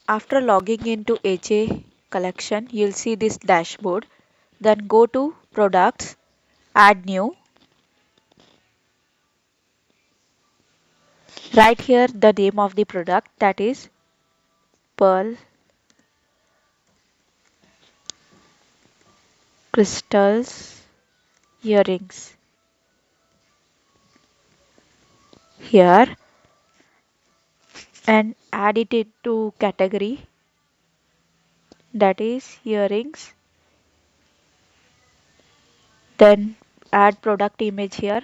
After logging into HA collection, you'll see this dashboard. Then go to products, add new. Write here the name of the product, that is pearl crystals earrings. Here, and add it into category, that is earrings. Then add product image here.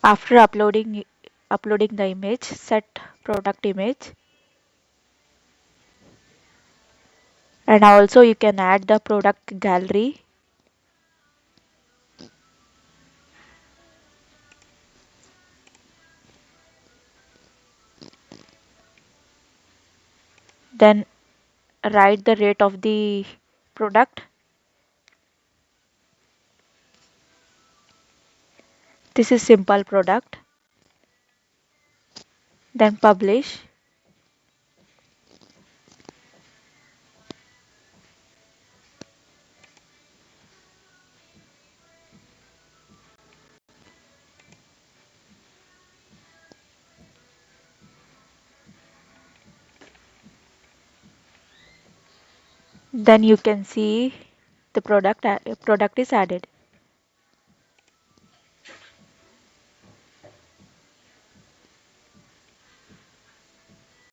After uploading the image, set product image. And also you can add the product gallery. Then write the rate of the product. This is simple product. Then publish. Then you can see the product is added.